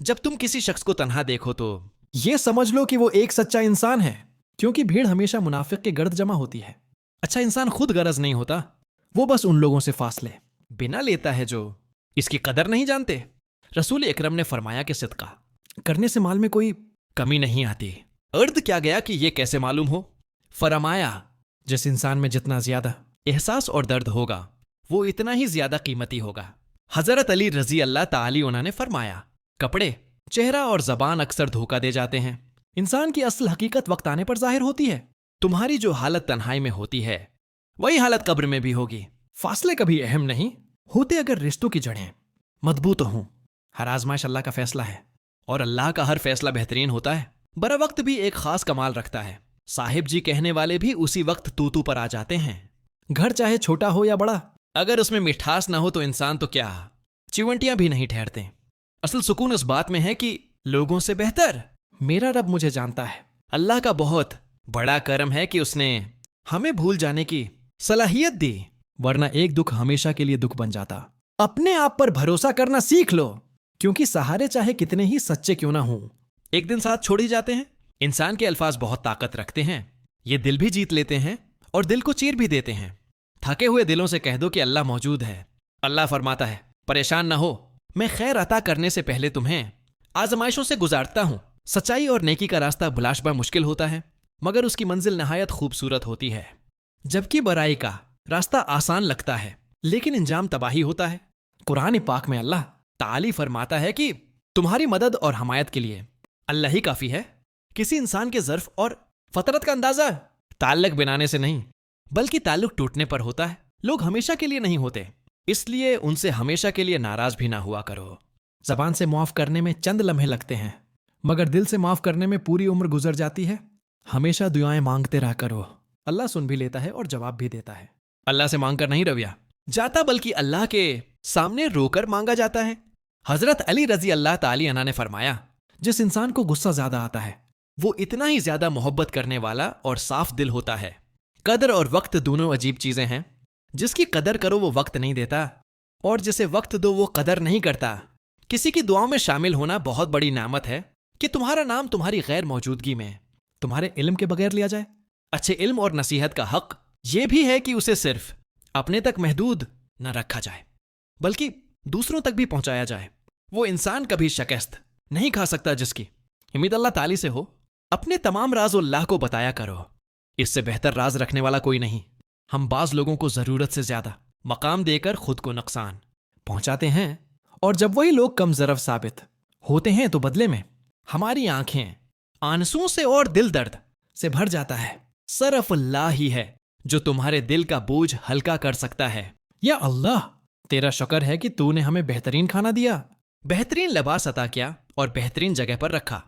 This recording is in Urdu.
جب تم کسی شخص کو تنہا دیکھو تو یہ سمجھ لو کہ وہ ایک سچا انسان ہے، کیونکہ بھیڑ ہمیشہ منافق کے گرد جمع ہوتی ہے۔ اچھا انسان خود غرض نہیں ہوتا، وہ بس ان لوگوں سے فاصلے بنا لیتا ہے جو اس کی قدر نہیں جانتے۔ رسول اکرم نے فرمایا کہ صدقہ کرنے سے مال میں کوئی کمی نہیں آتی۔ ارد کیا گیا کہ یہ کیسے معلوم ہو؟ فرمایا جس انسان میں جتنا زیادہ احساس اور درد ہوگا وہ اتنا ہی زیادہ قیمتی ہوگا۔ حضرت علی رضی اللہ تعالی عنہ نے فرمایا کپڑے، چہرہ اور زبان اکثر دھوکہ دے جاتے ہیں۔ انسان کی اصل حقیقت وقت آنے پر ظاہر ہوتی ہے۔ تمہاری جو حالت تنہائی میں ہوتی ہے وہی حالت قبر میں بھی ہوگی۔ فاصلے کبھی اہم نہیں ہوتے اگر رشتوں کی جڑیں مضبوط ہوں۔ ہر آزمائش اللہ کا فیصلہ ہے اور اللہ کا ہر فیصلہ بہترین ہوتا ہے۔ برا وقت بھی ایک خاص کمال رکھتا ہے۔ صاحب جی کہنے والے بھی اسی وقت تو پر آ جاتے ہیں۔ گھر چاہے چھوٹا ہو یا بڑا، اگر اس میں مٹھاس نہ ہو تو انسان تو کیا چیونٹیاں بھی نہیں ٹھہرتے۔ اصل سکون اس بات میں ہے کہ لوگوں سے بہتر میرا رب مجھے جانتا ہے۔ اللہ کا بہت بڑا کرم ہے کہ اس نے ہمیں بھول جانے کی صلاحیت دی، ورنہ ایک دکھ ہمیشہ کے لیے دکھ بن جاتا۔ اپنے آپ پر بھروسہ کرنا سیکھ لو، کیونکہ سہارے چاہے کتنے ہی سچے کیوں نہ ہوں، ایک دن ساتھ چھوڑ ہی جاتے ہیں۔ انسان کے الفاظ بہت طاقت رکھتے ہیں، یہ دل بھی جیت لیتے ہیں اور دل کو چیر بھی دیتے ہیں۔ تھکے ہوئے دلوں سے کہہ دو کہ اللہ موجود ہے۔ اللہ فرماتا ہے پریشان نہ ہو، میں خیر عطا کرنے سے پہلے تمہیں آزمائشوں سے گزارتا ہوں۔ سچائی اور نیکی کا راستہ بلاشبہ مشکل ہوتا ہے، مگر اس کی منزل نہایت خوبصورت ہوتی ہے۔ جبکہ برائی کا راستہ آسان لگتا ہے لیکن انجام تباہی ہوتا ہے۔ قرآن پاک میں اللہ تعالی فرماتا ہے کہ تمہاری مدد اور حمایت کے لیے اللہ ہی کافی ہے۔ کسی انسان کے ظرف اور فطرت کا اندازہ تعلق بنانے سے نہیں بلکہ تعلق ٹوٹنے پر ہوتا ہے۔ لوگ ہمیشہ کے لیے نہیں ہوتے، اس لیے ان سے ہمیشہ کے لیے ناراض بھی نہ ہوا کرو۔ زبان سے معاف کرنے میں چند لمحے لگتے ہیں، مگر دل سے معاف کرنے میں پوری عمر گزر جاتی ہے۔ ہمیشہ دعائیں مانگتے رہا کرو، اللہ سن بھی لیتا ہے اور جواب بھی دیتا ہے۔ اللہ سے مانگ کر نہیں رویہ جاتا بلکہ اللہ کے سامنے رو کر مانگا جاتا ہے۔ حضرت علی رضی اللہ تعالی عنہ نے فرمایا جس انسان کو غصہ زیادہ آتا ہے وہ اتنا ہی زیادہ محبت کرنے والا اور صاف دل ہوتا ہے۔ قدر اور وقت دونوں عجیب چیزیں ہیں۔ جس کی قدر کرو وہ وقت نہیں دیتا اور جسے وقت دو وہ قدر نہیں کرتا۔ کسی کی دعاؤں میں شامل ہونا بہت بڑی نعمت ہے کہ تمہارا نام تمہاری غیر موجودگی میں تمہارے علم کے بغیر لیا جائے۔ اچھے علم اور نصیحت کا حق یہ بھی ہے کہ اسے صرف اپنے تک محدود نہ رکھا جائے بلکہ دوسروں تک بھی پہنچایا جائے۔ وہ انسان کبھی شکست نہیں کھا سکتا جس کی امید اللہ تعالی سے ہو۔ اپنے تمام راز اللہ کو بتایا کرو، اس سے بہتر راز رکھنے والا کوئی نہیں۔ ہم بعض لوگوں کو ضرورت سے زیادہ مقام دے کر خود کو نقصان پہنچاتے ہیں، اور جب وہی لوگ کم ضرف ثابت ہوتے ہیں تو بدلے میں ہماری آنکھیں آنسوؤں سے اور دل درد سے بھر جاتا ہے۔ صرف اللہ ہی ہے جو تمہارے دل کا بوجھ ہلکا کر سکتا ہے۔ یا اللہ تیرا شکر ہے کہ تو نے ہمیں بہترین کھانا دیا، بہترین لباس عطا کیا اور بہترین جگہ پر رکھا۔